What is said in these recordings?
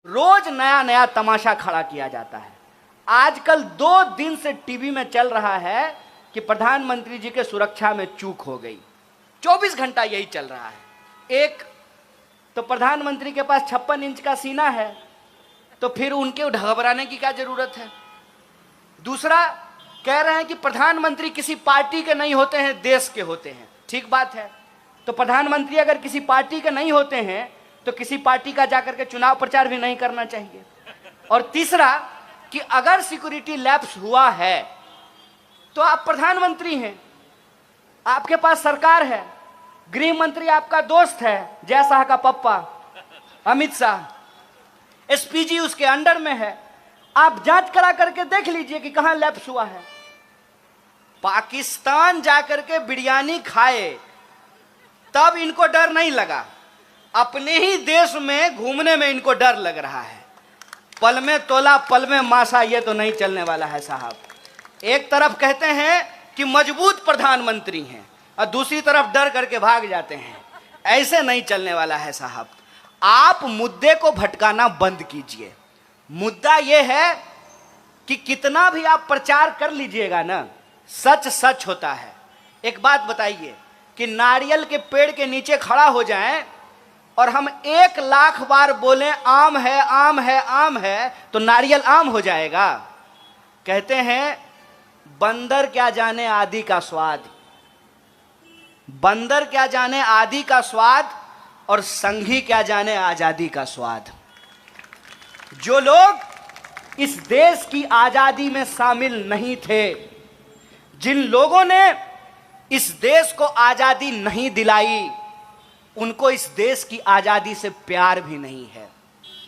रोज नया नया तमाशा खड़ा किया जाता है। आजकल 2 दिन से टीवी में चल रहा है कि प्रधानमंत्री जी के सुरक्षा में चूक हो गई। 24 घंटा यही चल रहा है। एक तो प्रधानमंत्री के पास 56 इंच का सीना है, तो फिर उनके घबराने की क्या जरूरत है। दूसरा, कह रहे हैं कि प्रधानमंत्री किसी पार्टी के नहीं होते हैं, देश के होते हैं। ठीक बात है, तो प्रधानमंत्री अगर किसी पार्टी के नहीं होते हैं तो किसी पार्टी का जाकर के चुनाव प्रचार भी नहीं करना चाहिए। और तीसरा कि अगर सिक्योरिटी लैप्स हुआ है तो आप प्रधानमंत्री हैं, आपके पास सरकार है, गृह मंत्री आपका दोस्त है, जय शाह का पप्पा अमित शाह, एसपीजी उसके अंडर में है। आप जांच करा करके देख लीजिए कि कहां लैप्स हुआ है। पाकिस्तान जाकर के बिरयानी खाए तब इनको डर नहीं लगा, अपने ही देश में घूमने में इनको डर लग रहा है। पल में तोला पल में मासा, ये तो नहीं चलने वाला है साहब। एक तरफ कहते हैं कि मजबूत प्रधानमंत्री हैं और दूसरी तरफ डर करके भाग जाते हैं। ऐसे नहीं चलने वाला है साहब। आप मुद्दे को भटकाना बंद कीजिए। मुद्दा यह है कि कितना भी आप प्रचार कर लीजिएगा ना, सच सच होता है। एक बात बताइए कि नारियल के पेड़ के नीचे खड़ा हो जाएं और हम 1 लाख बार बोलें आम है आम है आम है, तो नारियल आम हो जाएगा। कहते हैं बंदर क्या जाने आदि का स्वाद, बंदर क्या जाने आदि का स्वाद, और संघी क्या जाने आजादी का स्वाद। जो लोग इस देश की आजादी में शामिल नहीं थे, जिन लोगों ने इस देश को आजादी नहीं दिलाई, उनको इस देश की आजादी से प्यार भी नहीं है।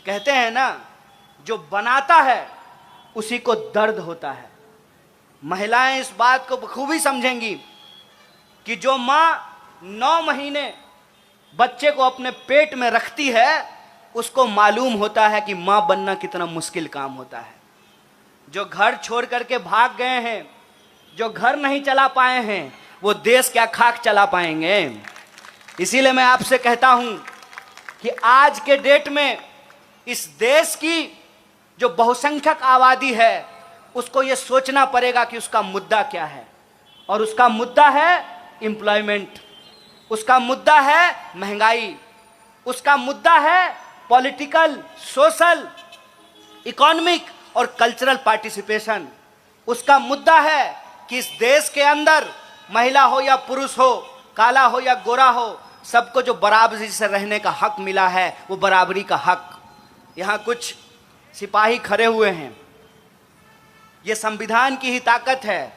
कहते हैं ना, जो बनाता है उसी को दर्द होता है। महिलाएं इस बात को बखूबी समझेंगी कि जो मां 9 महीने बच्चे को अपने पेट में रखती है, उसको मालूम होता है कि मां बनना कितना मुश्किल काम होता है। जो घर छोड़ करके भाग गए हैं, जो घर नहीं चला पाए हैं, वो देश क्या खाक चला पाएंगे। इसीलिए मैं आपसे कहता हूं कि आज के डेट में इस देश की जो बहुसंख्यक आबादी है, उसको ये सोचना पड़ेगा कि उसका मुद्दा क्या है। और उसका मुद्दा है एम्प्लॉयमेंट, उसका मुद्दा है महंगाई, उसका मुद्दा है पॉलिटिकल, सोशल, इकोनॉमिक और कल्चरल पार्टिसिपेशन। उसका मुद्दा है कि इस देश के अंदर महिला हो या पुरुष हो, काला हो या गोरा हो, सबको जो बराबरी से रहने का हक मिला है, वो बराबरी का हक। यहाँ कुछ सिपाही खड़े हुए हैं। ये संविधान की ही ताकत है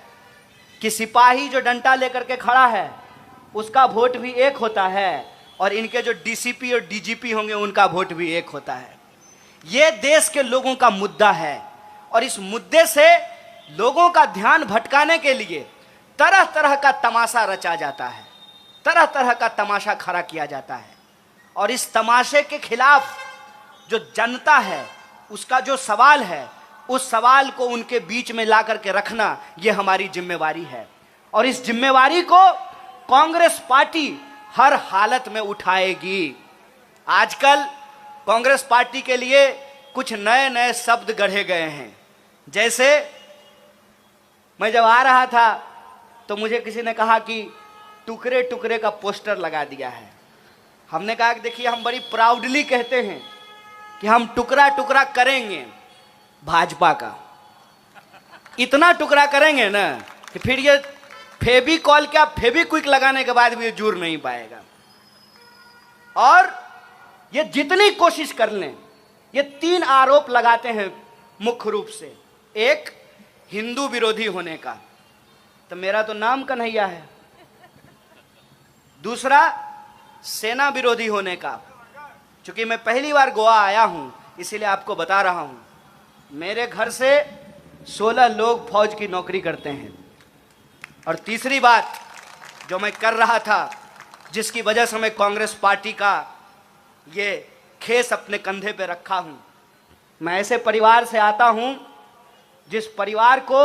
कि सिपाही जो डंडा लेकर के खड़ा है, उसका वोट भी एक होता है, और इनके जो डीसीपी और डीजीपी होंगे, उनका वोट भी एक होता है। ये देश के लोगों का मुद्दा है, और इस मुद्दे से लोगों का ध्यान भटकाने के लिए तरह तरह का तमाशा रचा जाता है, तरह तरह का तमाशा खड़ा किया जाता है। और इस तमाशे के खिलाफ जो जनता है, उसका जो सवाल है, उस सवाल को उनके बीच में ला करके रखना, ये हमारी जिम्मेवारी है। और इस जिम्मेवारी को कांग्रेस पार्टी हर हालत में उठाएगी। आजकल कांग्रेस पार्टी के लिए कुछ नए नए शब्द गढ़े गए हैं। जैसे मैं जब आ रहा था तो मुझे किसी ने कहा कि टुकड़े टुकड़े का पोस्टर लगा दिया है। हमने कहा कि देखिए, हम बड़ी प्राउडली कहते हैं कि हम टुकड़ा टुकड़ा करेंगे भाजपा का। इतना टुकड़ा करेंगे ना कि फिर ये फेविकॉल क्या फेविक्विक लगाने के बाद भी ये जुड़ नहीं पाएगा। और ये जितनी कोशिश कर लें, ये 3 आरोप लगाते हैं मुख्य रूप से। एक, हिंदू विरोधी होने का, तो मेरा तो नाम कन्हैया है। दूसरा, सेना विरोधी होने का, क्योंकि मैं पहली बार गोवा आया हूं, इसीलिए आपको बता रहा हूं। मेरे घर से 16 लोग फौज की नौकरी करते हैं। और तीसरी बात जो मैं कर रहा था, जिसकी वजह से मैं कांग्रेस पार्टी का ये खेस अपने कंधे पे रखा हूं, मैं ऐसे परिवार से आता हूं जिस परिवार को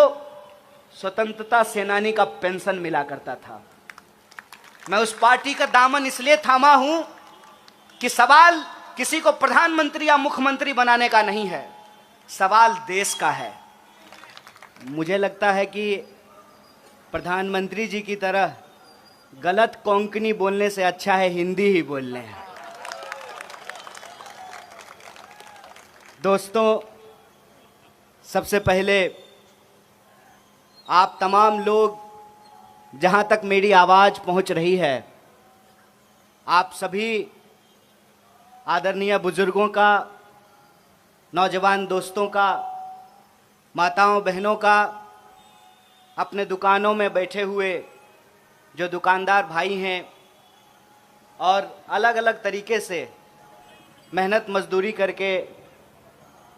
स्वतंत्रता सेनानी का पेंशन मिला करता था। मैं उस पार्टी का दामन इसलिए थामा हूं कि सवाल किसी को प्रधानमंत्री या मुख्यमंत्री बनाने का नहीं है, सवाल देश का है। मुझे लगता है कि प्रधानमंत्री जी की तरह गलत कोंकणी बोलने से अच्छा है हिंदी ही बोल लें। दोस्तों, सबसे पहले आप तमाम लोग जहां तक मेरी आवाज़ पहुंच रही है, आप सभी आदरणीय बुजुर्गों का, नौजवान दोस्तों का, माताओं बहनों का, अपने दुकानों में बैठे हुए जो दुकानदार भाई हैं और अलग अलग तरीके से मेहनत मजदूरी करके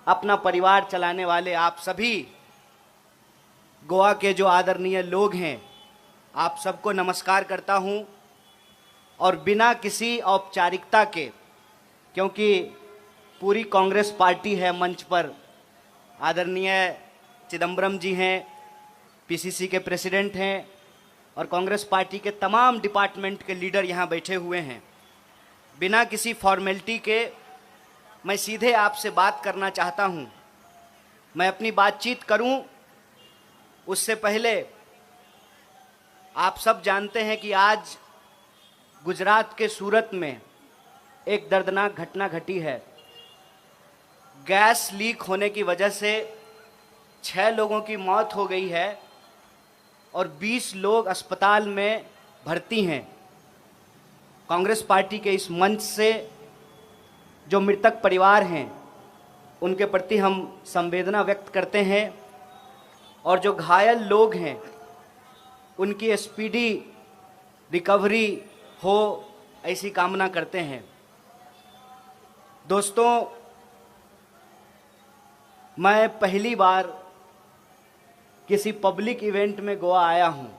अपना परिवार चलाने वाले आप सभी गोवा के जो आदरणीय लोग हैं, आप सबको नमस्कार करता हूं। और बिना किसी औपचारिकता के, क्योंकि पूरी कांग्रेस पार्टी है मंच पर, आदरणीय चिदम्बरम जी हैं, पीसीसी के प्रेसिडेंट हैं और कांग्रेस पार्टी के तमाम डिपार्टमेंट के लीडर यहाँ बैठे हुए हैं। बिना किसी फॉर्मेलिटी के मैं सीधे आपसे बात करना चाहता हूँ। मैं अपनी बातचीत करूँ उससे पहले आप सब जानते हैं कि आज गुजरात के सूरत में एक दर्दनाक घटना घटी है। गैस लीक होने की वजह से 6 लोगों की मौत हो गई है और 20 लोग अस्पताल में भर्ती हैं। कांग्रेस पार्टी के इस मंच से जो मृतक परिवार हैं उनके प्रति हम संवेदना व्यक्त करते हैं और जो घायल लोग हैं उनकी स्पीडी रिकवरी हो ऐसी कामना करते हैं। दोस्तों, मैं पहली बार किसी पब्लिक इवेंट में गोवा आया हूं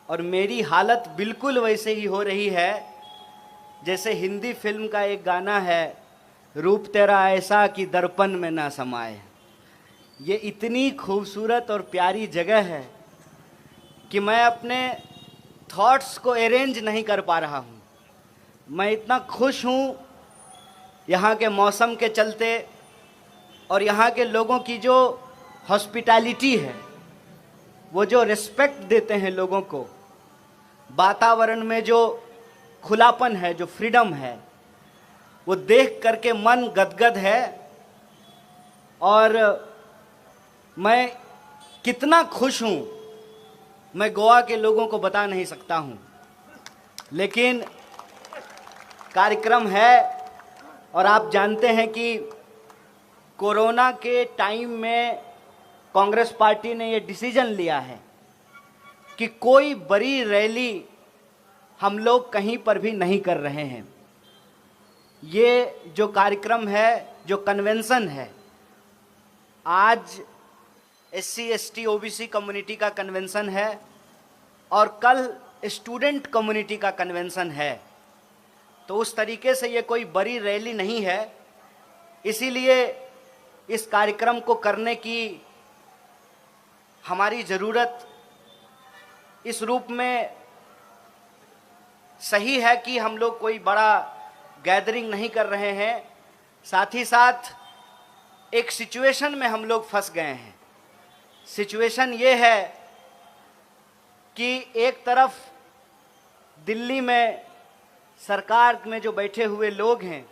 और मेरी हालत बिल्कुल वैसे ही हो रही है जैसे हिंदी फिल्म का एक गाना है, रूप तेरा ऐसा कि दर्पण में ना समाए। ये इतनी खूबसूरत और प्यारी जगह है कि मैं अपने थॉट्स को अरेंज नहीं कर पा रहा हूँ। मैं इतना खुश हूँ यहाँ के मौसम के चलते और यहाँ के लोगों की जो हॉस्पिटैलिटी है, वो जो रिस्पेक्ट देते हैं लोगों को, वातावरण में जो खुलापन है, जो फ्रीडम है, वो देख करके मन गदगद है। और मैं कितना खुश हूँ मैं गोवा के लोगों को बता नहीं सकता हूँ। लेकिन कार्यक्रम है और आप जानते हैं कि कोरोना के टाइम में कांग्रेस पार्टी ने ये डिसीजन लिया है कि कोई बड़ी रैली हम लोग कहीं पर भी नहीं कर रहे हैं। ये जो कार्यक्रम है, जो कन्वेंशन है, आज SC ST OBC कम्युनिटी का कन्वेंशन है और कल स्टूडेंट कम्युनिटी का कन्वेंशन है। तो उस तरीके से ये कोई बड़ी रैली नहीं है, इसीलिए इस कार्यक्रम को करने की हमारी ज़रूरत इस रूप में सही है कि हम लोग कोई बड़ा गैदरिंग नहीं कर रहे हैं। साथ ही साथ एक सिचुएशन में हम लोग फंस गए हैं। सिचुएशन ये है कि एक तरफ दिल्ली में सरकार में जो बैठे हुए लोग हैं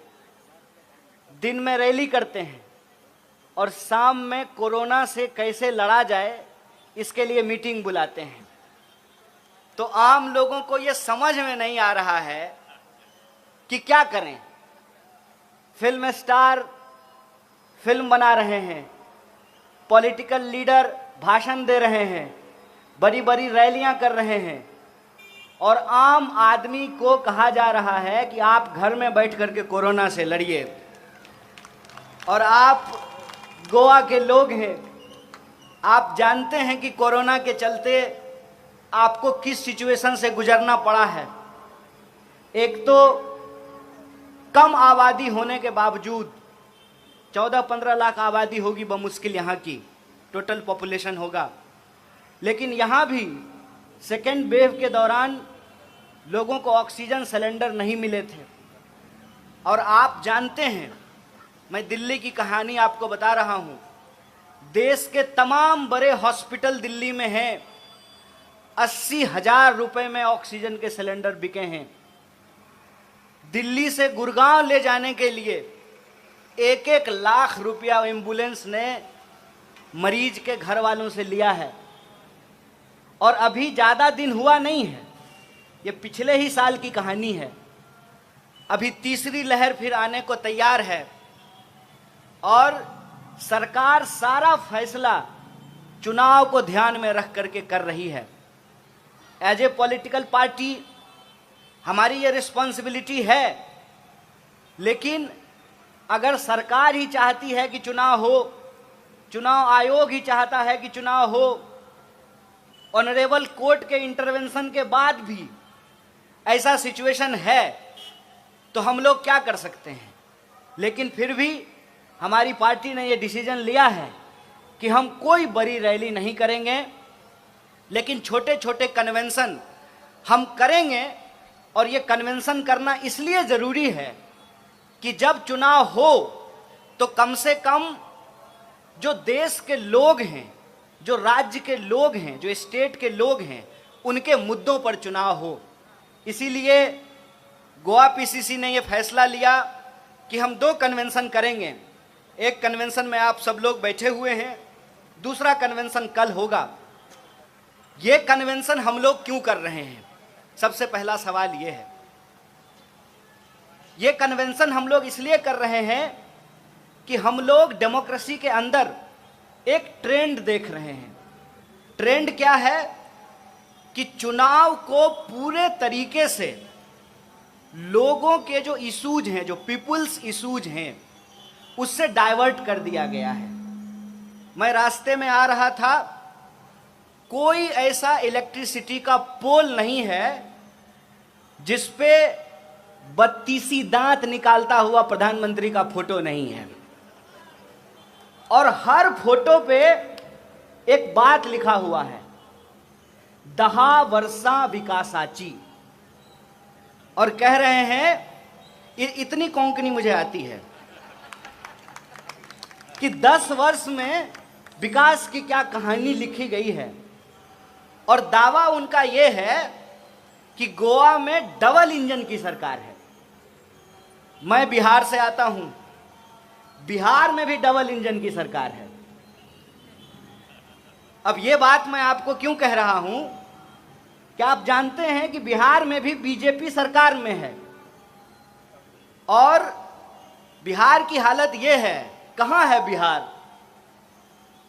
दिन में रैली करते हैं और शाम में कोरोना से कैसे लड़ा जाए इसके लिए मीटिंग बुलाते हैं। तो आम लोगों को ये समझ में नहीं आ रहा है कि क्या करें। फिल्म स्टार फिल्म बना रहे हैं, पॉलिटिकल लीडर भाषण दे रहे हैं, बड़ी बड़ी रैलियां कर रहे हैं और आम आदमी को कहा जा रहा है कि आप घर में बैठ करके कोरोना से लड़िए। और आप गोवा के लोग हैं, आप जानते हैं कि कोरोना के चलते आपको किस सिचुएशन से गुजरना पड़ा है। एक तो कम आबादी होने के बावजूद 14-15 लाख आबादी होगी बमुश्किल यहाँ की, टोटल पॉपुलेशन होगा, लेकिन यहाँ भी सेकेंड वेव के दौरान लोगों को ऑक्सीजन सिलेंडर नहीं मिले थे और आप जानते हैं, मैं दिल्ली की कहानी आपको बता रहा हूं। देश के तमाम बड़े हॉस्पिटल दिल्ली में हैं। 80,000 रुपए में ऑक्सीजन के सिलेंडर बिके हैं। दिल्ली से गुड़गांव ले जाने के लिए 1-1 लाख रुपया एम्बुलेंस ने मरीज के घर वालों से लिया है। और अभी ज़्यादा दिन हुआ नहीं है, ये पिछले ही साल की कहानी है। अभी तीसरी लहर फिर आने को तैयार है और सरकार सारा फैसला चुनाव को ध्यान में रख करके कर रही है। एज ए पॉलिटिकल पार्टी हमारी ये रिस्पॉन्सिबिलिटी है, लेकिन अगर सरकार ही चाहती है कि चुनाव हो, चुनाव आयोग ही चाहता है कि चुनाव हो, ऑनरेबल कोर्ट के इंटरवेंशन के बाद भी ऐसा सिचुएशन है, तो हम लोग क्या कर सकते हैं। लेकिन फिर भी हमारी पार्टी ने ये डिसीजन लिया है कि हम कोई बड़ी रैली नहीं करेंगे, लेकिन छोटे छोटे कन्वेंशन हम करेंगे। और ये कन्वेंशन करना इसलिए ज़रूरी है कि जब चुनाव हो तो कम से कम जो देश के लोग हैं, जो राज्य के लोग हैं, जो स्टेट के लोग हैं, उनके मुद्दों पर चुनाव हो। इसीलिए गोवा पीसीसी ने ये फैसला लिया कि हम 2 कन्वेंशन करेंगे। एक कन्वेंशन में आप सब लोग बैठे हुए हैं, दूसरा कन्वेंशन कल होगा। ये कन्वेंशन हम लोग क्यों कर रहे हैं? सबसे पहला सवाल ये है। ये कन्वेंशन हम लोग इसलिए कर रहे हैं कि हम लोग डेमोक्रेसी के अंदर एक ट्रेंड देख रहे हैं। ट्रेंड क्या है कि चुनाव को पूरे तरीके से लोगों के जो इशूज हैं, जो पीपुल्स इशूज हैं, उससे डाइवर्ट कर दिया गया है। मैं रास्ते में आ रहा था, कोई ऐसा इलेक्ट्रिसिटी का पोल नहीं है जिसपे 32 दांत निकालता हुआ प्रधानमंत्री का फोटो नहीं है। और हर फोटो पे एक बात लिखा हुआ है, 10 वर्षा विकासाची। और कह रहे हैं, इतनी कोंकणी मुझे आती है कि 10 वर्ष में विकास की क्या कहानी लिखी गई है। और दावा उनका यह है कि गोवा में डबल इंजन की सरकार है। मैं बिहार से आता हूं, बिहार में भी डबल इंजन की सरकार है। अब यह बात मैं आपको क्यों कह रहा हूं, क्या आप जानते हैं कि बिहार में भी बीजेपी सरकार में है। और बिहार की हालत यह है, कहां है बिहार?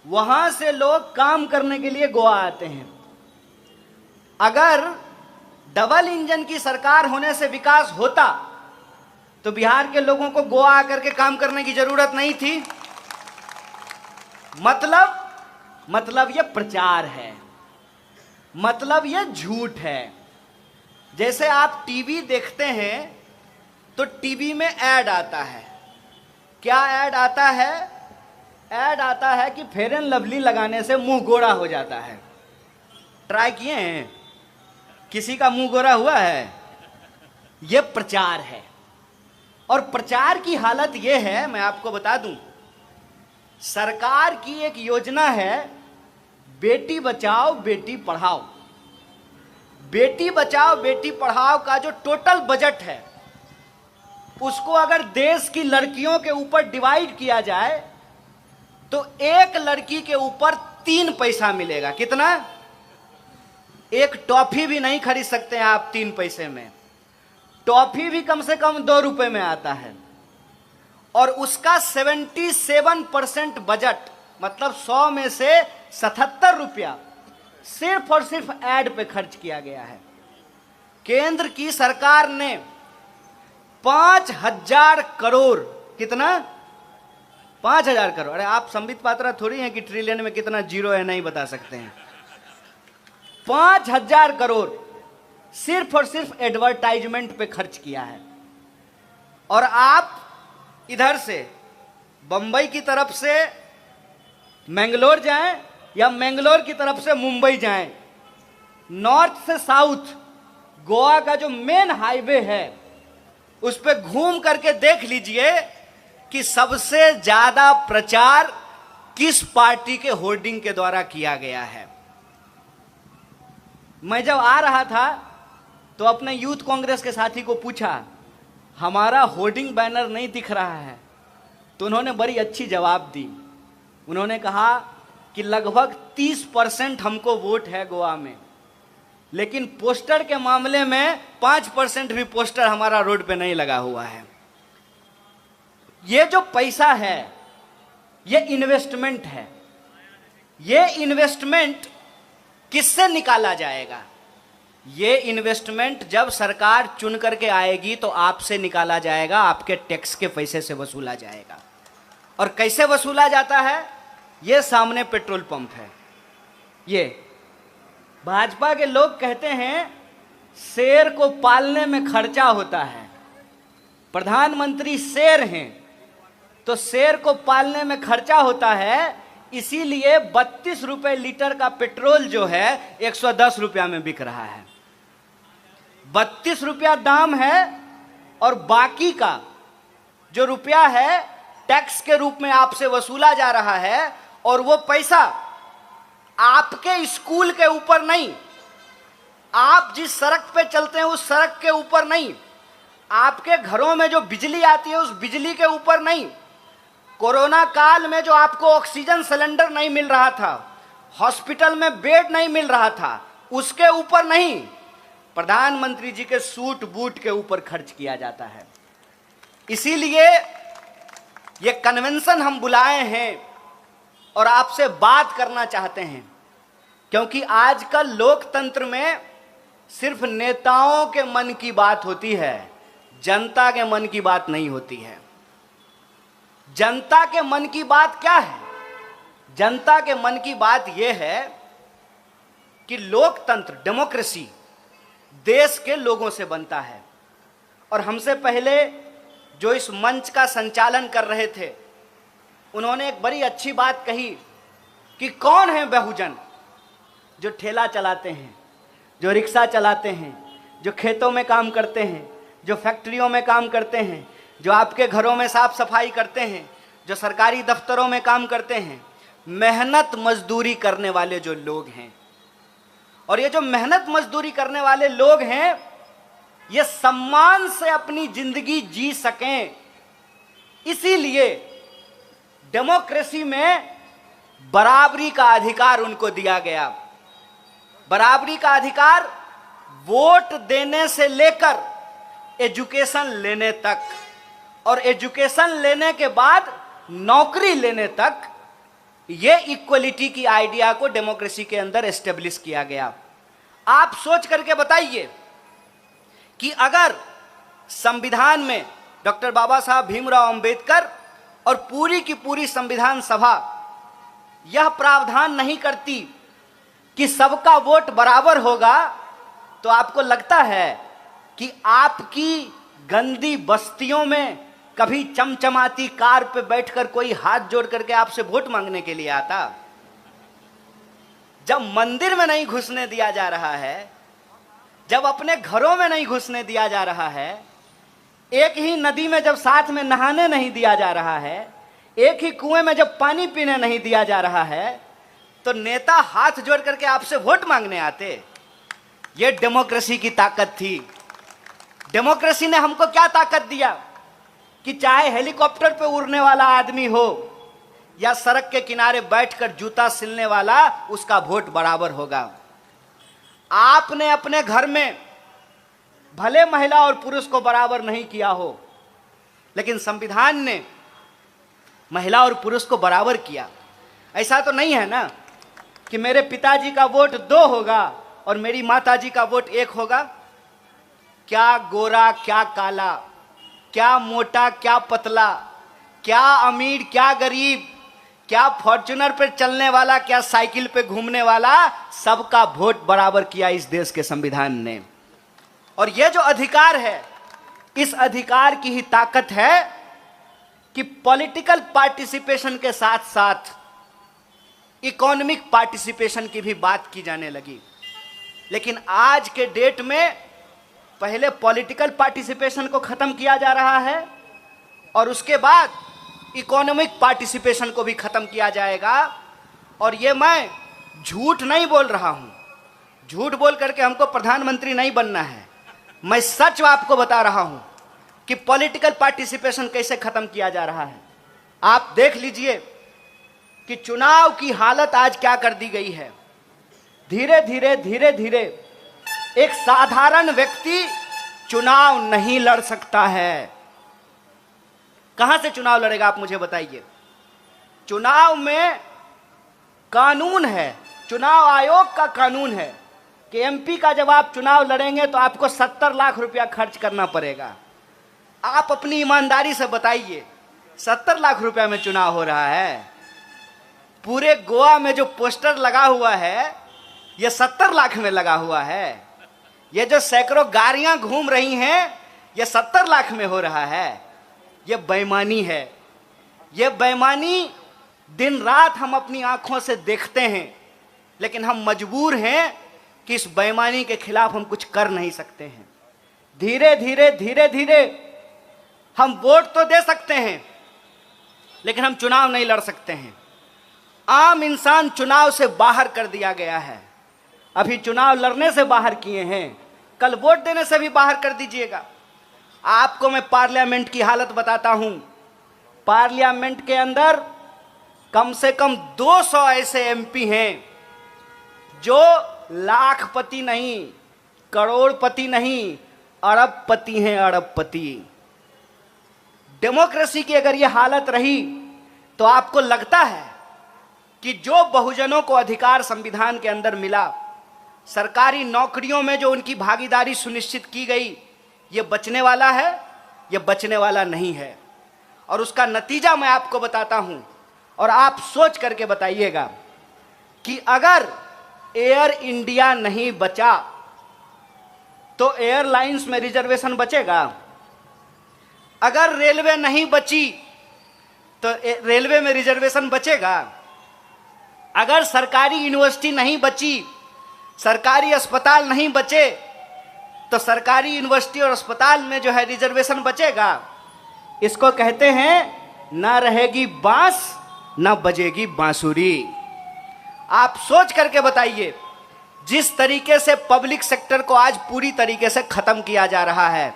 वहां से लोग काम करने के लिए गोवा आते हैं। अगर डबल इंजन की सरकार होने से विकास होता तो बिहार के लोगों को गोवा आकर के काम करने की जरूरत नहीं थी। मतलब ये प्रचार है, मतलब ये झूठ है। जैसे आप टीवी देखते हैं तो टीवी में ऐड आता है। क्या ऐड आता है? ऐड आता है कि फेयर एंड लवली लगाने से मुंह गोरा हो जाता है। ट्राई किए हैं? किसी का मुंह गोरा हुआ है? यह प्रचार है। और प्रचार की हालत यह है, मैं आपको बता दूं, सरकार की एक योजना है, बेटी बचाओ बेटी पढ़ाओ। बेटी बचाओ बेटी पढ़ाओ का जो टोटल बजट है, उसको अगर देश की लड़कियों के ऊपर डिवाइड किया जाए तो एक लड़की के ऊपर 3 पैसा मिलेगा। कितना? एक टॉफी भी नहीं खरीद सकते हैं आप 3 पैसे में। टॉफी भी कम से कम 2 रुपए में आता है। और उसका 77% बजट, मतलब 100 में से 77 रुपया सिर्फ और सिर्फ ऐड पे खर्च किया गया है। केंद्र की सरकार ने 5,000 करोड़, कितना? 5,000 करोड़। अरे आप संबित पात्रा थोड़ी हैं कि ट्रिलियन में कितना जीरो है नहीं बता सकते हैं। 5,000 करोड़ सिर्फ और सिर्फ एडवर्टाइजमेंट पे खर्च किया है। और आप इधर से बंबई की तरफ से मैंगलोर जाएं या मैंगलोर की तरफ से मुंबई जाएं, नॉर्थ से साउथ गोवा का जो मेन हाईवे है उस पर घूम करके देख लीजिए कि सबसे ज्यादा प्रचार किस पार्टी के होर्डिंग के द्वारा किया गया है। मैं जब आ रहा था तो अपने यूथ कांग्रेस के साथी को पूछा, हमारा होर्डिंग बैनर नहीं दिख रहा है, तो उन्होंने बड़ी अच्छी जवाब दी। उन्होंने कहा कि लगभग 30% हमको वोट है गोवा में, लेकिन पोस्टर के मामले में 5% भी पोस्टर हमारा रोड पे नहीं लगा हुआ है। ये जो पैसा है ये इन्वेस्टमेंट है। ये इन्वेस्टमेंट किससे निकाला जाएगा? ये इन्वेस्टमेंट जब सरकार चुन करके आएगी तो आपसे निकाला जाएगा, आपके टैक्स के पैसे से वसूला जाएगा। और कैसे वसूला जाता है? ये सामने पेट्रोल पंप है। ये भाजपा के लोग कहते हैं शेर को पालने में खर्चा होता है। प्रधानमंत्री शेर हैं तो शेर को पालने में खर्चा होता है, इसीलिए 32 रुपए लीटर का पेट्रोल जो है 110 रुपया में बिक रहा है। 32 रुपया दाम है और बाकी का जो रुपया है टैक्स के रूप में आपसे वसूला जा रहा है। और वो पैसा आपके स्कूल के ऊपर नहीं, आप जिस सड़क पे चलते हैं उस सड़क के ऊपर नहीं, आपके घरों में जो बिजली आती है उस बिजली के ऊपर नहीं, कोरोना काल में जो आपको ऑक्सीजन सिलेंडर नहीं मिल रहा था, हॉस्पिटल में बेड नहीं मिल रहा था, उसके ऊपर नहीं, प्रधानमंत्री जी के सूट बूट के ऊपर खर्च किया जाता है। इसीलिए ये कन्वेंशन हम बुलाए हैं और आपसे बात करना चाहते हैं, क्योंकि आजकल लोकतंत्र में सिर्फ नेताओं के मन की बात होती है, जनता के मन की बात नहीं होती है। जनता के मन की बात क्या है? जनता के मन की बात यह है कि लोकतंत्र, डेमोक्रेसी देश के लोगों से बनता है। और हमसे पहले जो इस मंच का संचालन कर रहे थे उन्होंने एक बड़ी अच्छी बात कही कि कौन है बहुजन? जो ठेला चलाते हैं, जो रिक्शा चलाते हैं, जो खेतों में काम करते हैं, जो फैक्ट्रियों में काम करते हैं, जो आपके घरों में साफ सफाई करते हैं, जो सरकारी दफ्तरों में काम करते हैं, मेहनत मजदूरी करने वाले जो लोग हैं। और ये जो मेहनत मजदूरी करने वाले लोग हैं ये सम्मान से अपनी जिंदगी जी सकें, इसीलिए डेमोक्रेसी में बराबरी का अधिकार उनको दिया गया। बराबरी का अधिकार वोट देने से लेकर एजुकेशन लेने तक, और एजुकेशन लेने के बाद नौकरी लेने तक, ये इक्वलिटी की आइडिया को डेमोक्रेसी के अंदर एस्टेब्लिश किया गया। आप सोच करके बताइए कि अगर संविधान में डॉक्टर बाबा साहब भीमराव अंबेडकर और पूरी की पूरी संविधान सभा यह प्रावधान नहीं करती कि सबका वोट बराबर होगा, तो आपको लगता है कि आपकी गंदी बस्तियों में कभी चमचमाती कार पे बैठकर कोई हाथ जोड़ करके आपसे वोट मांगने के लिए आता? जब मंदिर में नहीं घुसने दिया जा रहा है, जब अपने घरों में नहीं घुसने दिया जा रहा है, एक ही नदी में जब साथ में नहाने नहीं दिया जा रहा है, एक ही कुएं में जब पानी पीने नहीं दिया जा रहा है, तो नेता हाथ जोड़ करके आपसे वोट मांगने आते? ये डेमोक्रेसी की ताकत थी। डेमोक्रेसी ने हमको क्या ताकत दिया कि चाहे हेलीकॉप्टर पे उड़ने वाला आदमी हो या सड़क के किनारे बैठकर जूता सिलने वाला, उसका वोट बराबर होगा। आपने अपने घर में भले महिला और पुरुष को बराबर नहीं किया हो, लेकिन संविधान ने महिला और पुरुष को बराबर किया। ऐसा तो नहीं है ना कि मेरे पिताजी का वोट 2 होगा और मेरी माताजी का वोट 1 होगा। क्या गोरा क्या काला, क्या मोटा क्या पतला, क्या अमीर क्या गरीब, क्या फॉर्च्यूनर पे चलने वाला क्या साइकिल पे घूमने वाला, सबका वोट बराबर किया इस देश के संविधान ने। और यह जो अधिकार है, इस अधिकार की ही ताकत है कि पॉलिटिकल पार्टिसिपेशन के साथ साथ इकोनॉमिक पार्टिसिपेशन की भी बात की जाने लगी। लेकिन आज के डेट में पहले पॉलिटिकल पार्टिसिपेशन को खत्म किया जा रहा है और उसके बाद इकोनॉमिक पार्टिसिपेशन को भी खत्म किया जाएगा। और ये मैं झूठ नहीं बोल रहा हूं, झूठ बोल करके हमको प्रधानमंत्री नहीं बनना है, मैं सच आपको बता रहा हूं कि पॉलिटिकल पार्टिसिपेशन कैसे खत्म किया जा रहा है। आप देख लीजिए कि चुनाव की हालत आज क्या कर दी गई है। धीरे धीरे एक साधारण व्यक्ति चुनाव नहीं लड़ सकता है। कहां से चुनाव लड़ेगा आप मुझे बताइए। चुनाव में कानून है, चुनाव आयोग का कानून है कि एमपी का जब आप चुनाव लड़ेंगे तो आपको 70 लाख रुपया खर्च करना पड़ेगा। आप अपनी ईमानदारी से बताइए 70 लाख रुपया में चुनाव हो रहा है? पूरे गोवा में जो पोस्टर लगा हुआ है ये 70 लाख में लगा हुआ है। ये जो सैकड़ों गाड़ियां घूम रही हैं ये 70 लाख में हो रहा है। ये बेईमानी है। ये बेईमानी दिन रात हम अपनी आंखों से देखते हैं, लेकिन हम मजबूर हैं कि इस बेईमानी के खिलाफ हम कुछ कर नहीं सकते हैं। धीरे धीरे हम वोट तो दे सकते हैं लेकिन हम चुनाव नहीं लड़ सकते हैं। आम इंसान चुनाव से बाहर कर दिया गया है। अभी चुनाव लड़ने से बाहर किए हैं, कल वोट देने से भी बाहर कर दीजिएगा। आपको मैं पार्लियामेंट की हालत बताता हूं। पार्लियामेंट के अंदर कम से कम 200 ऐसे एमपी हैं जो लाखपति नहीं, करोड़पति नहीं, अरबपति हैं, अरबपति। डेमोक्रेसी की अगर यह हालत रही तो आपको लगता है कि जो बहुजनों को अधिकार संविधान के अंदर मिला, सरकारी नौकरियों में जो उनकी भागीदारी सुनिश्चित की गई, ये बचने वाला है? ये बचने वाला नहीं है। और उसका नतीजा मैं आपको बताता हूं और आप सोच करके बताइएगा कि अगर एयर इंडिया नहीं बचा तो एयरलाइंस में रिजर्वेशन बचेगा? अगर रेलवे नहीं बची तो रेलवे में रिजर्वेशन बचेगा? अगर सरकारी यूनिवर्सिटी नहीं बची, सरकारी अस्पताल नहीं बचे, तो सरकारी यूनिवर्सिटी और अस्पताल में जो है रिजर्वेशन बचेगा? इसको कहते हैं ना रहेगी बांस ना बजेगी बांसुरी। आप सोच करके बताइए, जिस तरीके से पब्लिक सेक्टर को आज पूरी तरीके से खत्म किया जा रहा है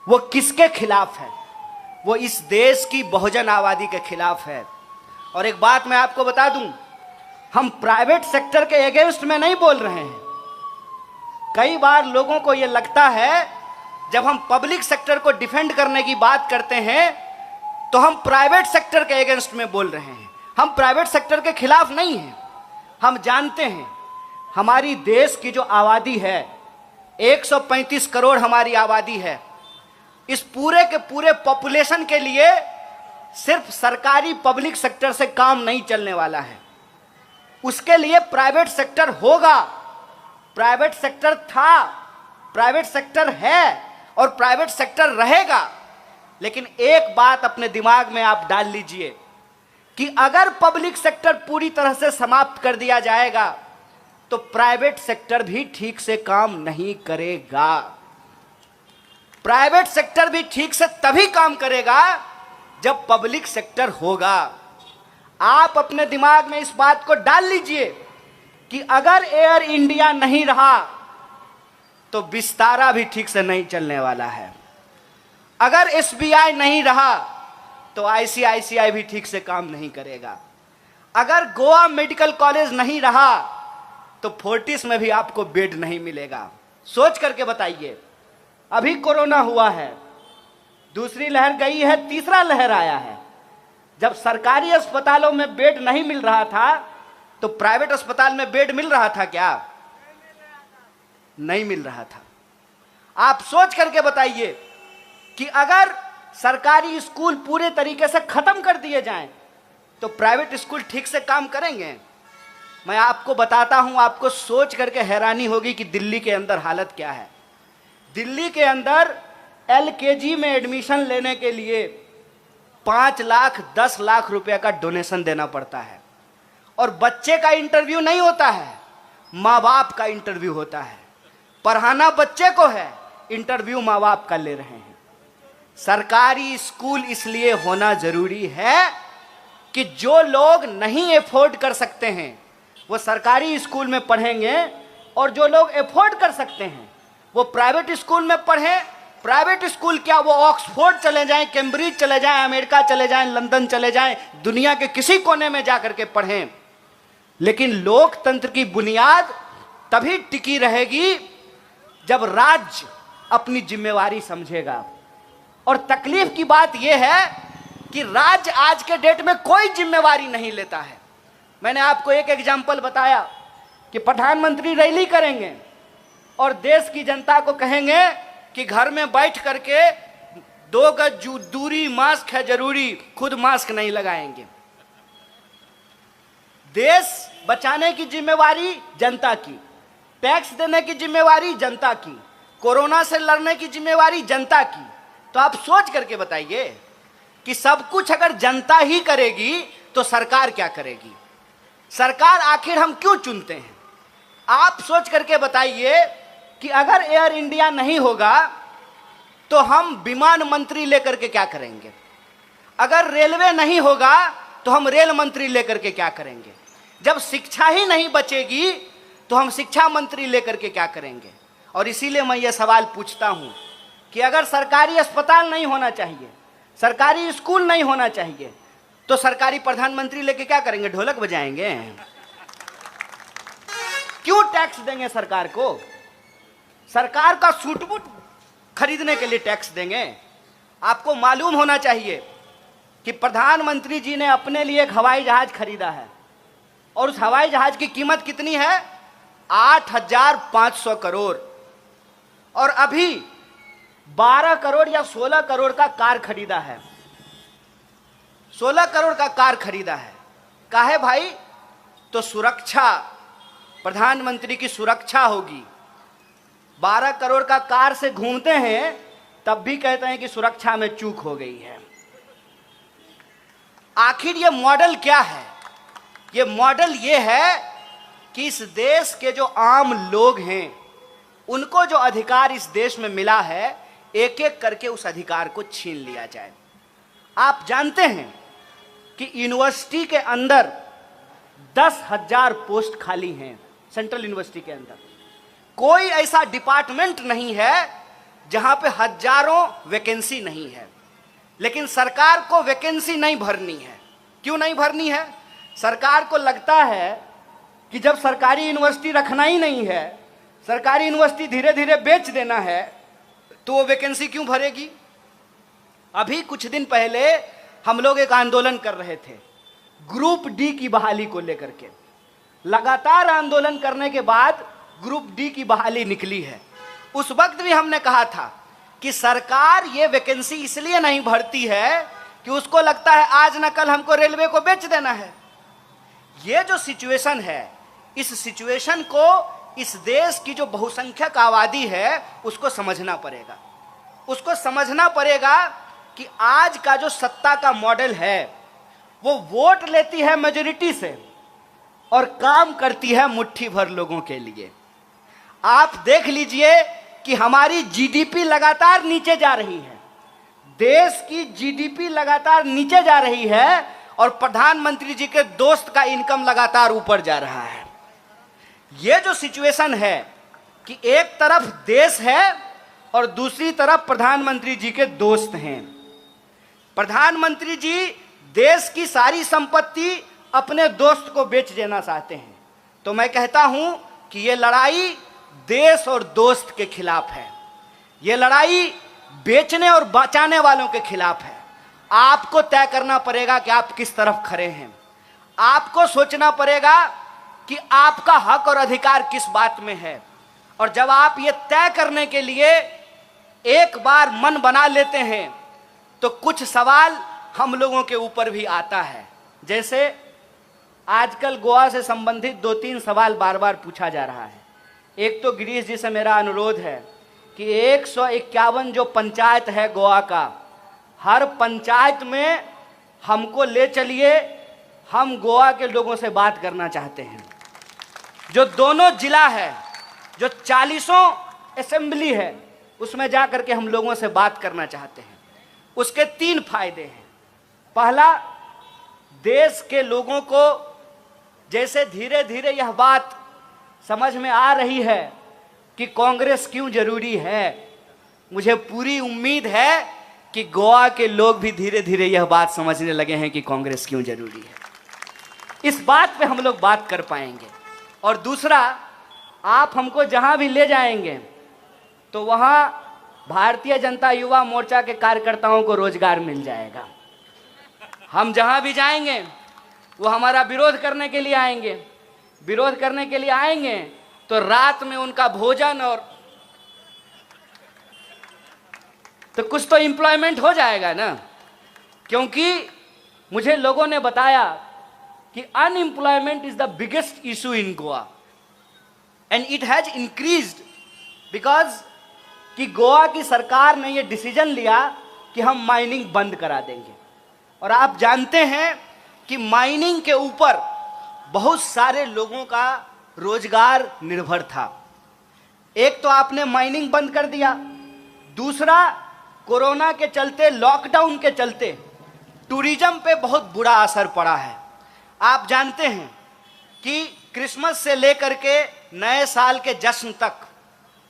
वो किसके खिलाफ है? वो इस देश की बहुजन आबादी के खिलाफ है। और एक बात मैं आपको बता दूं, हम प्राइवेट सेक्टर के अगेंस्ट में नहीं बोल रहे हैं। कई बार लोगों को यह लगता है जब हम पब्लिक सेक्टर को डिफेंड करने की बात करते हैं तो हम प्राइवेट सेक्टर के अगेंस्ट में बोल रहे हैं। हम प्राइवेट सेक्टर के खिलाफ नहीं हैं। हम जानते हैं हमारी देश की जो आबादी है 135 करोड़ हमारी आबादी है। इस पूरे के पूरे पॉपुलेशन के लिए सिर्फ सरकारी पब्लिक सेक्टर से काम नहीं चलने वाला है। उसके लिए प्राइवेट सेक्टर होगा। प्राइवेट सेक्टर था, प्राइवेट सेक्टर है और प्राइवेट सेक्टर रहेगा। लेकिन एक बात अपने दिमाग में आप डाल लीजिए कि अगर पब्लिक सेक्टर पूरी तरह से समाप्त कर दिया जाएगा तो प्राइवेट सेक्टर भी ठीक से काम नहीं करेगा। प्राइवेट सेक्टर भी ठीक से तभी काम करेगा जब पब्लिक सेक्टर होगा। आप अपने दिमाग में इस बात को डाल लीजिए कि अगर एयर इंडिया नहीं रहा तो विस्तारा भी ठीक से नहीं चलने वाला है। अगर एसबीआई नहीं रहा तो आईसीआईसीआई भी ठीक से काम नहीं करेगा। अगर गोवा मेडिकल कॉलेज नहीं रहा तो फोर्टिस में भी आपको बेड नहीं मिलेगा। सोच करके बताइए, अभी कोरोना हुआ है, दूसरी लहर गई है, तीसरा लहर आया है। जब सरकारी अस्पतालों में बेड नहीं मिल रहा था तो प्राइवेट अस्पताल में बेड मिल रहा था क्या? नहीं मिल रहा था। आप सोच करके बताइए कि अगर सरकारी स्कूल पूरे तरीके से खत्म कर दिए जाएं तो प्राइवेट स्कूल ठीक से काम करेंगे? मैं आपको बताता हूं, आपको सोच करके हैरानी होगी कि दिल्ली के अंदर हालत क्या है। दिल्ली के अंदर एलकेजी में एडमिशन लेने के लिए 5 लाख 10 लाख रुपए का डोनेशन देना पड़ता है। और बच्चे का इंटरव्यू नहीं होता है, माँ बाप का इंटरव्यू होता है। पढ़ाना बच्चे को है, इंटरव्यू माँ बाप का ले रहे हैं। सरकारी स्कूल इसलिए होना जरूरी है कि जो लोग नहीं अफोर्ड कर सकते हैं वो सरकारी स्कूल में पढ़ेंगे, और जो लोग अफोर्ड कर सकते हैं वो प्राइवेट स्कूल में पढ़ें। प्राइवेट स्कूल क्या, वो ऑक्सफोर्ड चले जाएं, कैम्ब्रिज चले जाएं, अमेरिका चले जाएं, लंदन चले जाएं, दुनिया के किसी कोने में जाकर के पढ़ें। लेकिन लोकतंत्र की बुनियाद तभी टिकी रहेगी जब राज्य अपनी जिम्मेवारी समझेगा। और तकलीफ की बात यह है कि राज्य आज के डेट में कोई जिम्मेवारी नहीं लेता है। मैंने आपको एक एग्जाम्पल बताया कि प्रधानमंत्री रैली करेंगे और देश की जनता को कहेंगे कि घर में बैठ करके 2 गज दूरी, मास्क है जरूरी, खुद मास्क नहीं लगाएंगे। देश बचाने की जिम्मेवारी जनता की, टैक्स देने की जिम्मेवारी जनता की, कोरोना से लड़ने की जिम्मेवारी जनता की। तो आप सोच करके बताइए कि सब कुछ अगर जनता ही करेगी तो सरकार क्या करेगी? सरकार आखिर हम क्यों चुनते हैं? आप सोच करके बताइए कि अगर एयर इंडिया नहीं होगा तो हम विमान मंत्री लेकर के क्या करेंगे? अगर रेलवे नहीं होगा तो हम रेल मंत्री लेकर के क्या करेंगे? जब शिक्षा ही नहीं बचेगी तो हम शिक्षा मंत्री लेकर के क्या करेंगे? और इसीलिए मैं ये सवाल पूछता हूं कि अगर सरकारी अस्पताल नहीं होना चाहिए, सरकारी स्कूल नहीं होना चाहिए, तो सरकारी प्रधानमंत्री लेके क्या करेंगे? ढोलक बजाएंगे? क्यों टैक्स देंगे सरकार को? सरकार का सूट बूट खरीदने के लिए टैक्स देंगे? आपको मालूम होना चाहिए कि प्रधानमंत्री जी ने अपने लिए एक हवाई जहाज खरीदा है, और उस हवाई जहाज की कीमत कितनी है? 8,500 करोड़। और अभी 12 करोड़ या 16 करोड़ का कार खरीदा है। 16 करोड़ का कार खरीदा है। काहे भाई? तो सुरक्षा, प्रधानमंत्री की सुरक्षा होगी। 12 करोड़ का कार से घूमते हैं तब भी कहते हैं कि सुरक्षा में चूक हो गई है। आखिर ये मॉडल क्या है? ये मॉडल ये है कि इस देश के जो आम लोग हैं उनको जो अधिकार इस देश में मिला है, एक एक करके उस अधिकार को छीन लिया जाए। आप जानते हैं कि यूनिवर्सिटी के अंदर 10,000 पोस्ट खाली हैं। सेंट्रल यूनिवर्सिटी के अंदर कोई ऐसा डिपार्टमेंट नहीं है जहां पे हजारों वैकेंसी नहीं है। लेकिन सरकार को वैकेंसी नहीं भरनी है। क्यों नहीं भरनी है? सरकार को लगता है कि जब सरकारी यूनिवर्सिटी रखना ही नहीं है, सरकारी यूनिवर्सिटी धीरे धीरे बेच देना है, तो वो वैकेंसी क्यों भरेगी? अभी कुछ दिन पहले हम लोग एक आंदोलन कर रहे थे ग्रुप डी की बहाली को लेकर के। लगातार आंदोलन करने के बाद ग्रुप डी की बहाली निकली है। उस वक्त भी हमने कहा था कि सरकार ये वैकेंसी इसलिए नहीं भरती है कि उसको लगता है आज न कल हमको रेलवे को बेच देना है। ये जो सिचुएशन है, इस सिचुएशन को इस देश की जो बहुसंख्यक आबादी है उसको समझना पड़ेगा। उसको समझना पड़ेगा कि आज का जो सत्ता का मॉडल है वो वोट लेती है मेजॉरिटी से और काम करती है मुट्ठी भर लोगों के लिए। आप देख लीजिए कि हमारी जीडीपी लगातार नीचे जा रही है। देश की जीडीपी लगातार नीचे जा रही है और प्रधानमंत्री जी के दोस्त का इनकम लगातार ऊपर जा रहा है। ये जो सिचुएशन है कि एक तरफ देश है और दूसरी तरफ प्रधानमंत्री जी के दोस्त हैं। प्रधानमंत्री जी देश की सारी संपत्ति अपने दोस्त को बेच देना चाहते हैं। तो मैं कहता हूं कि ये लड़ाई देश और दोस्त के खिलाफ है। ये लड़ाई बेचने और बचाने वालों के खिलाफ है। आपको तय करना पड़ेगा कि आप किस तरफ खड़े हैं। आपको सोचना पड़ेगा कि आपका हक और अधिकार किस बात में है। और जब आप ये तय करने के लिए एक बार मन बना लेते हैं तो कुछ सवाल हम लोगों के ऊपर भी आता है। जैसे आजकल गोवा से संबंधित 2-3 सवाल बार बार पूछा जा रहा है। एक तो गिरीश जी से मेरा अनुरोध है कि 151 जो पंचायत है गोवा का, हर पंचायत में हमको ले चलिए। हम गोवा के लोगों से बात करना चाहते हैं। जो दोनों जिला है, जो 40 असेंबली है, उसमें जा करके हम लोगों से बात करना चाहते हैं। उसके 3 फायदे हैं। पहला, देश के लोगों को जैसे धीरे धीरे यह बात समझ में आ रही है कि कांग्रेस क्यों जरूरी है, मुझे पूरी उम्मीद है कि गोवा के लोग भी धीरे धीरे यह बात समझने लगे हैं कि कांग्रेस क्यों जरूरी है। इस बात पे हम लोग बात कर पाएंगे। और दूसरा, आप हमको जहां भी ले जाएंगे तो वहां भारतीय जनता युवा मोर्चा के कार्यकर्ताओं को रोजगार मिल जाएगा। हम जहां भी जाएंगे वो हमारा विरोध करने के लिए आएंगे, विरोध करने के लिए आएंगे तो रात में उनका भोजन और तो कुछ तो एम्प्लॉयमेंट हो जाएगा ना। क्योंकि मुझे लोगों ने बताया कि unemployment is the biggest issue in Goa and it has increased because कि गोवा की सरकार ने यह डिसीजन लिया कि हम माइनिंग बंद करा देंगे। और आप जानते हैं कि माइनिंग के ऊपर बहुत सारे लोगों का रोजगार निर्भर था। एक तो आपने माइनिंग बंद कर दिया, दूसरा कोरोना के चलते, लॉकडाउन के चलते टूरिज्म पे बहुत बुरा असर पड़ा है। आप जानते हैं कि क्रिसमस से लेकर के नए साल के जश्न तक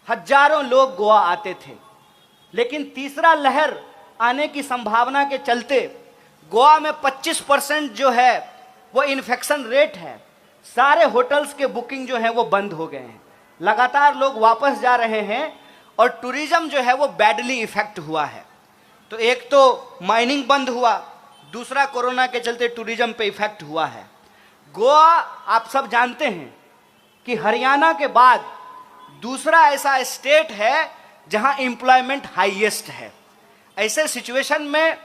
हजारों लोग गोवा आते थे, लेकिन तीसरा लहर आने की संभावना के चलते गोवा में 25% जो है वो इन्फेक्शन रेट है। सारे होटल्स के बुकिंग जो है वो बंद हो गए हैं, लगातार लोग वापस जा रहे हैं और टूरिज्म जो है वो बैडली इफेक्ट हुआ है। तो एक तो माइनिंग बंद हुआ, दूसरा कोरोना के चलते टूरिज्म पे इफेक्ट हुआ है। गोवा, आप सब जानते हैं कि हरियाणा के बाद दूसरा ऐसा स्टेट है जहां एम्प्लॉयमेंट हाईएस्ट है। ऐसे सिचुएशन में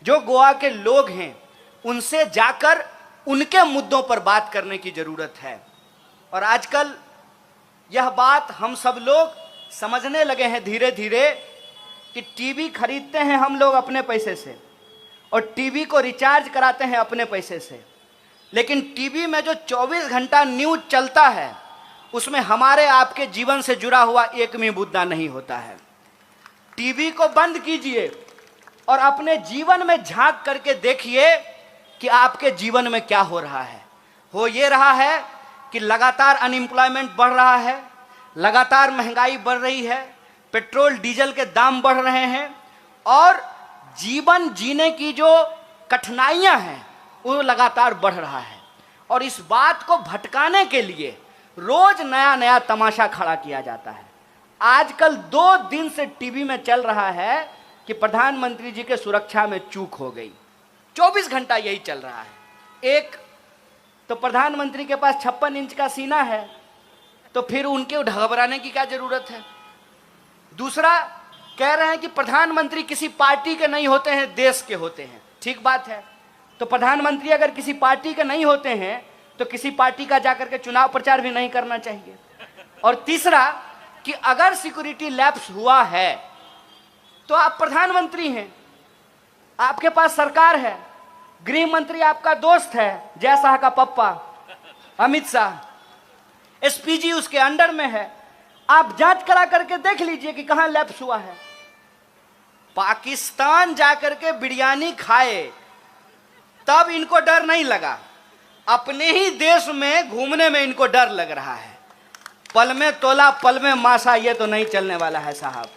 जो गोवा के लोग हैं उनसे जाकर उनके मुद्दों पर बात करने की जरूरत है। और आजकल यह बात हम सब लोग समझने लगे हैं धीरे धीरे कि टीवी खरीदते हैं हम लोग अपने पैसे से और टीवी को रिचार्ज कराते हैं अपने पैसे से, लेकिन टीवी में जो 24 घंटा न्यूज चलता है उसमें हमारे आपके जीवन से जुड़ा हुआ एक भी मुद्दा नहीं होता है। टीवी को बंद कीजिए और अपने जीवन में झांक करके देखिए कि आपके जीवन में क्या हो रहा है। हो ये रहा है कि लगातार अनएम्प्लॉयमेंट बढ़ रहा है, लगातार महंगाई बढ़ रही है, पेट्रोल डीजल के दाम बढ़ रहे हैं और जीवन जीने की जो कठिनाइयां हैं वो लगातार बढ़ रहा है। और इस बात को भटकाने के लिए रोज नया नया तमाशा खड़ा किया जाता है। आजकल 2 दिन से टीवी में चल रहा है कि प्रधानमंत्री जी के सुरक्षा में चूक हो गई। 24 घंटा यही चल रहा है। एक तो प्रधानमंत्री के पास 56 इंच का सीना है, तो फिर उनके घबराने की क्या जरूरत है। दूसरा, कह रहे हैं कि प्रधानमंत्री किसी पार्टी के नहीं होते हैं, देश के होते हैं। ठीक बात है, तो प्रधानमंत्री अगर किसी पार्टी के नहीं होते हैं तो किसी पार्टी का जाकर के चुनाव प्रचार भी नहीं करना चाहिए। और तीसरा कि अगर सिक्योरिटी लैप्स हुआ है तो आप प्रधानमंत्री हैं, आपके पास सरकार है, गृह मंत्री आपका दोस्त है, जय शाह का पप्पा अमित शाह, एसपीजी उसके अंडर में है। आप जांच करा करके देख लीजिए कि कहां लैप्स हुआ है। पाकिस्तान जाकर के बिरयानी खाए तब इनको डर नहीं लगा, अपने ही देश में घूमने में इनको डर लग रहा है। पल में तोला पल में मासा, ये तो नहीं चलने वाला है साहब।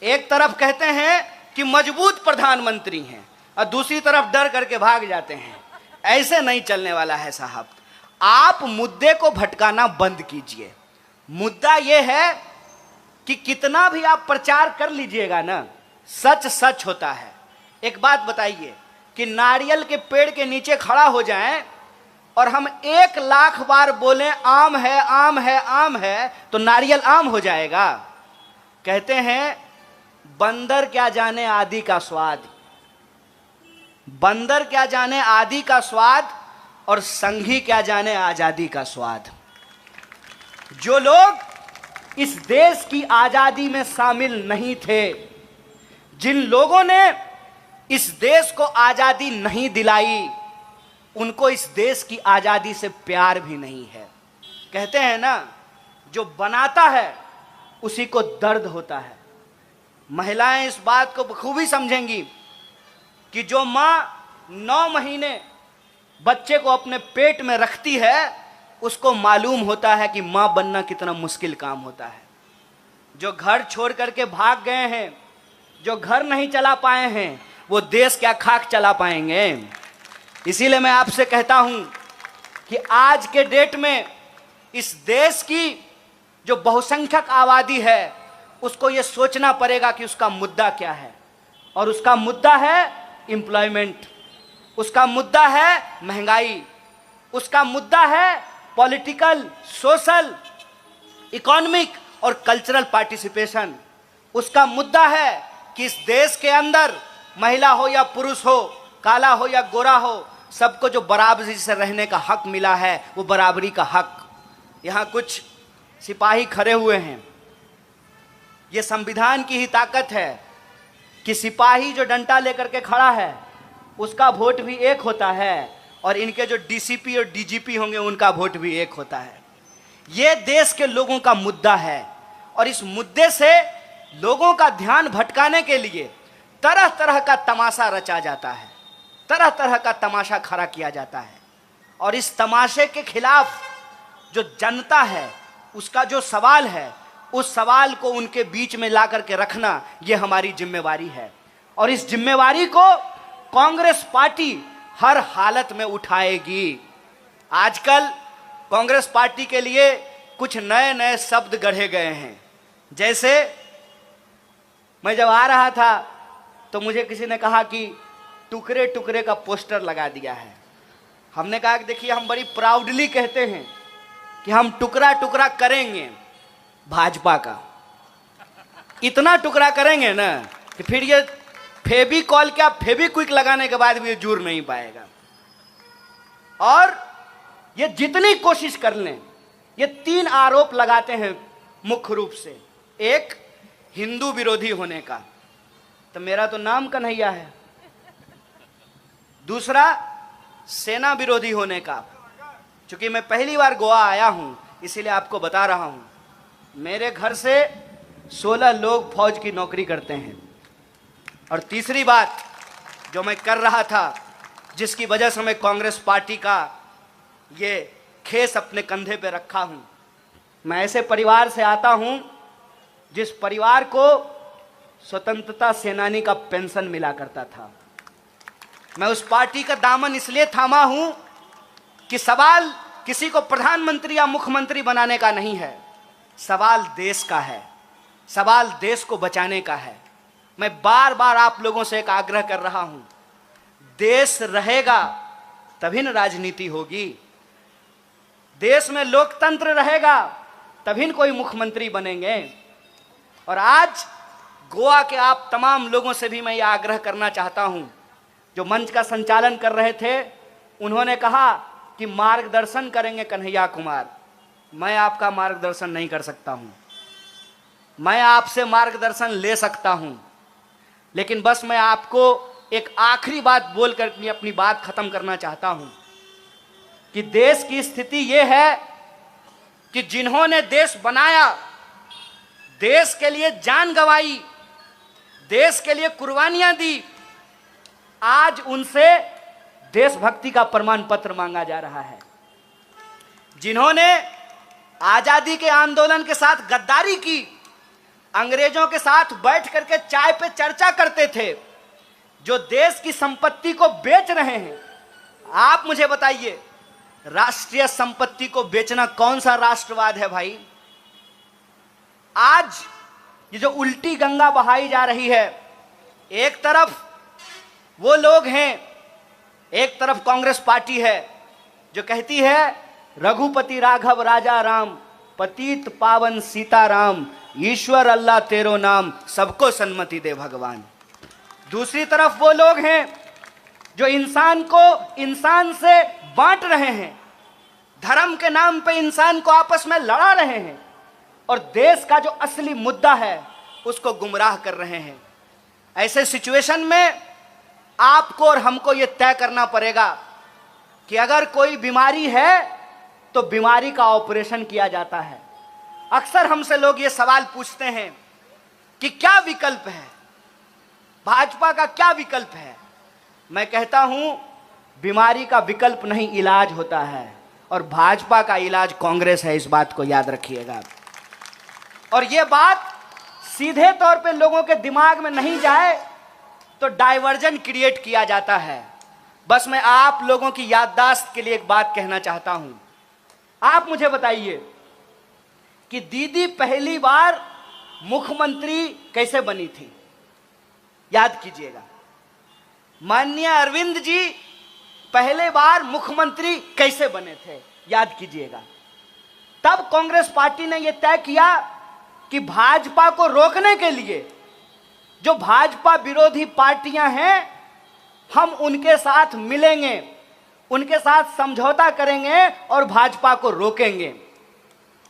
एक तरफ कहते हैं कि मजबूत प्रधानमंत्री हैं और दूसरी तरफ डर करके भाग जाते हैं, ऐसे नहीं चलने वाला है साहब। आप मुद्दे को भटकाना बंद कीजिए। मुद्दा यह है कि कितना भी आप प्रचार कर लीजिएगा ना, सच सच होता है। एक बात बताइए कि नारियल के पेड़ के नीचे खड़ा हो जाएं और हम 1 लाख बार बोलें आम है आम है आम है, तो नारियल आम हो जाएगा। कहते हैं बंदर क्या जाने आदि का स्वाद, बंदर क्या जाने आदि का स्वाद और संघी क्या जाने आजादी का स्वाद। जो लोग इस देश की आजादी में शामिल नहीं थे, जिन लोगों ने इस देश को आजादी नहीं दिलाई, उनको इस देश की आजादी से प्यार भी नहीं है। कहते हैं ना, जो बनाता है उसी को दर्द होता है, महिलाएं इस बात को बखूबी समझेंगी कि जो माँ 9 महीने बच्चे को अपने पेट में रखती है, उसको मालूम होता है कि माँ बनना कितना मुश्किल काम होता है। जो घर छोड़ करके भाग गए हैं, जो घर नहीं चला पाए हैं, वो देश क्या खाक चला पाएंगे। इसीलिए मैं आपसे कहता हूं कि आज के डेट में इस देश की जो बहुसंख्यक आबादी है, उसको ये सोचना पड़ेगा कि उसका मुद्दा क्या है। और उसका मुद्दा है एम्प्लॉयमेंट, उसका मुद्दा है महंगाई, उसका मुद्दा है पॉलिटिकल, सोशल, इकोनॉमिक और कल्चरल पार्टिसिपेशन। उसका मुद्दा है कि इस देश के अंदर महिला हो या पुरुष हो, काला हो या गोरा हो, सबको जो बराबरी से रहने का हक मिला है, वो बराबरी का हक। यहाँ कुछ सिपाही खड़े हुए हैं। ये संविधान की ही ताकत है कि सिपाही जो डंडा लेकर के खड़ा है, उसका वोट भी एक होता है, और इनके जो डीसीपी और डीजीपी होंगे, उनका वोट भी एक होता है। ये देश के लोगों का मुद्दा है, और इस मुद्दे से लोगों का ध्यान भटकाने के लिए तरह तरह का तमाशा रचा जाता है, तरह तरह का तमाशा खड़ा किया जाता है। और इस तमाशे के खिलाफ जो जनता है, उसका जो सवाल है, उस सवाल को उनके बीच में ला करके रखना, ये हमारी जिम्मेवारी है। और इस जिम्मेवारी को कांग्रेस पार्टी हर हालत में उठाएगी। आजकल कांग्रेस पार्टी के लिए कुछ नए नए शब्द गढ़े गए हैं। जैसे मैं जब आ रहा था तो मुझे किसी ने कहा कि टुकड़े टुकड़े का पोस्टर लगा दिया है। हमने कहा कि देखिए, हम बड़ी प्राउडली कहते हैं कि हम टुकड़ा टुकड़ा करेंगे भाजपा का। इतना टुकड़ा करेंगे ना कि फिर ये फेविकॉल क्या फेविक्विक लगाने के बाद भी ये जुड़ नहीं पाएगा। और ये जितनी कोशिश कर लें, ये 3 आरोप लगाते हैं मुख्य रूप से। एक, हिंदू विरोधी होने का, तो मेरा तो नाम कन्हैया है। दूसरा, सेना विरोधी होने का। चूंकि मैं पहली बार गोवा आया हूं, इसीलिए आपको बता रहा हूं। मेरे घर से 16 लोग फौज की नौकरी करते हैं। और तीसरी बात जो मैं कर रहा था, जिसकी वजह से मैं कांग्रेस पार्टी का ये खेस अपने कंधे पे रखा हूं, मैं ऐसे परिवार से आता हूं जिस परिवार को स्वतंत्रता सेनानी का पेंशन मिला करता था। मैं उस पार्टी का दामन इसलिए थामा हूं कि सवाल किसी को प्रधानमंत्री या मुख्यमंत्री बनाने का नहीं है, सवाल देश का है, सवाल देश को बचाने का है। मैं बार बार आप लोगों से एक आग्रह कर रहा हूं, देश रहेगा तभी न राजनीति होगी, देश में लोकतंत्र रहेगा तभी न कोई मुख्यमंत्री बनेंगे। और आज गोवा के आप तमाम लोगों से भी मैं ये आग्रह करना चाहता हूं, जो मंच का संचालन कर रहे थे, उन्होंने कहा कि मार्गदर्शन करेंगे कन्हैया कुमार। मैं आपका मार्गदर्शन नहीं कर सकता हूं, मैं आपसे मार्गदर्शन ले सकता हूं, लेकिन बस मैं आपको एक आखिरी बात बोलकर अपनी बात खत्म करना चाहता हूं कि देश की स्थिति यह है कि जिन्होंने देश बनाया, देश के लिए जान गंवाई, देश के लिए कुर्बानियां दी, आज उनसे देशभक्ति का प्रमाण पत्र मांगा जा रहा है। जिन्होंने आजादी के आंदोलन के साथ गद्दारी की, अंग्रेजों के साथ बैठ करके चाय पे चर्चा करते थे, जो देश की संपत्ति को बेच रहे हैं, आप मुझे बताइए, राष्ट्रीय संपत्ति को बेचना कौन सा राष्ट्रवाद है भाई? आज ये जो उल्टी गंगा बहाई जा रही है, एक तरफ वो लोग हैं, एक तरफ कांग्रेस पार्टी है जो कहती है रघुपति राघव राजा राम, पतित पावन सीताराम, ईश्वर अल्लाह तेरो नाम, सबको सन्मति दे भगवान। दूसरी तरफ वो लोग हैं जो इंसान को इंसान से बांट रहे हैं, धर्म के नाम पे इंसान को आपस में लड़ा रहे हैं, और देश का जो असली मुद्दा है उसको गुमराह कर रहे हैं। ऐसे सिचुएशन में आपको और हमको ये तय करना पड़ेगा कि अगर कोई बीमारी है तो बीमारी का ऑपरेशन किया जाता है। अक्सर हमसे लोग ये सवाल पूछते हैं कि क्या विकल्प है, भाजपा का क्या विकल्प है। मैं कहता हूं बीमारी का विकल्प नहीं, इलाज होता है, और भाजपा का इलाज कांग्रेस है, इस बात को याद रखिएगा। और यह बात सीधे तौर पे लोगों के दिमाग में नहीं जाए तो डाइवर्जन क्रिएट किया जाता है। बस मैं आप लोगों की याददाश्त के लिए एक बात कहना चाहता हूं। आप मुझे बताइए कि दीदी पहली बार मुख्यमंत्री कैसे बनी थी, याद कीजिएगा। माननीय अरविंद जी पहले बार मुख्यमंत्री कैसे बने थे, याद कीजिएगा। तब कांग्रेस पार्टी ने यह तय किया कि भाजपा को रोकने के लिए जो भाजपा विरोधी पार्टियां हैं, हम उनके साथ मिलेंगे, उनके साथ समझौता करेंगे और भाजपा को रोकेंगे।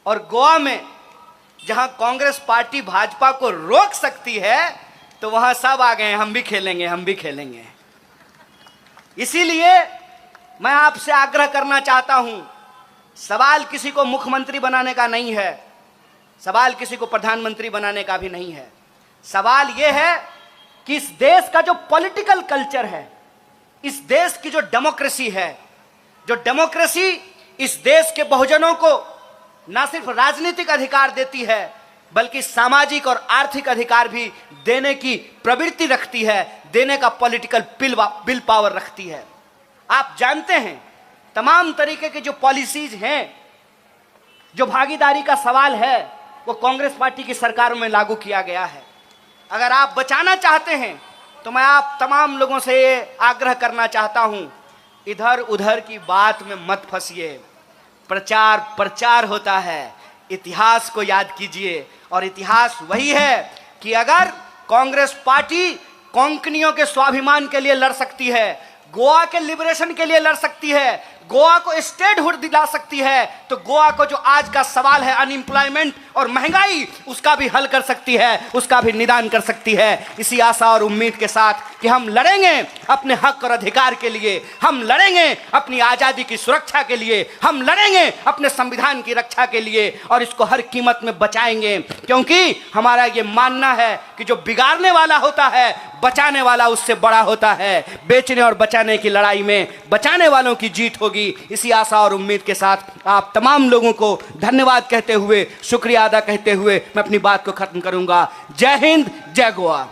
और गोवा में जहां कांग्रेस पार्टी भाजपा को रोक सकती है, तो वहां सब आ गए, हम भी खेलेंगे, हम भी खेलेंगे। इसीलिए मैं आपसे आग्रह करना चाहता हूं, सवाल किसी को मुख्यमंत्री बनाने का नहीं है, सवाल किसी को प्रधानमंत्री बनाने का भी नहीं है। सवाल यह है कि इस देश का जो पॉलिटिकल कल्चर है, इस देश की जो डेमोक्रेसी है, जो डेमोक्रेसी इस देश के बहुजनों को ना सिर्फ राजनीतिक अधिकार देती है बल्कि सामाजिक और आर्थिक अधिकार भी देने की प्रवृत्ति रखती है, देने का पॉलिटिकल विल पावर रखती है। आप जानते हैं तमाम तरीके के जो पॉलिसीज हैं, जो भागीदारी का सवाल है, वो कांग्रेस पार्टी की सरकारों में लागू किया गया है। अगर आप बचाना चाहते हैं तो मैं आप तमाम लोगों से ये आग्रह करना चाहता हूं, इधर उधर की बात में मत फंसिए। प्रचार प्रचार होता है, इतिहास को याद कीजिए। और इतिहास वही है कि अगर कांग्रेस पार्टी कोंकणियों के स्वाभिमान के लिए लड़ सकती है, गोवा के लिबरेशन के लिए लड़ सकती है, गोवा को स्टेटहुड दिला सकती है, तो गोवा को जो आज का सवाल है अनएम्प्लॉयमेंट और महंगाई, उसका भी हल कर सकती है, उसका भी निदान कर सकती है। इसी आशा और उम्मीद के साथ कि हम लड़ेंगे अपने हक और अधिकार के लिए, हम लड़ेंगे अपनी आज़ादी की सुरक्षा के लिए, हम लड़ेंगे अपने संविधान की रक्षा के लिए और इसको हर कीमत में बचाएंगे। क्योंकि हमारा ये मानना है कि जो बिगाड़ने वाला होता है, बचाने वाला उससे बड़ा होता है। बेचने और बचाने की लड़ाई में बचाने वालों की जीत होगी। इसी आशा और उम्मीद के साथ आप तमाम लोगों को धन्यवाद कहते हुए, शुक्रिया अदा कहते हुए मैं अपनी बात को खत्म करूंगा। जय हिंद, जय गोवा।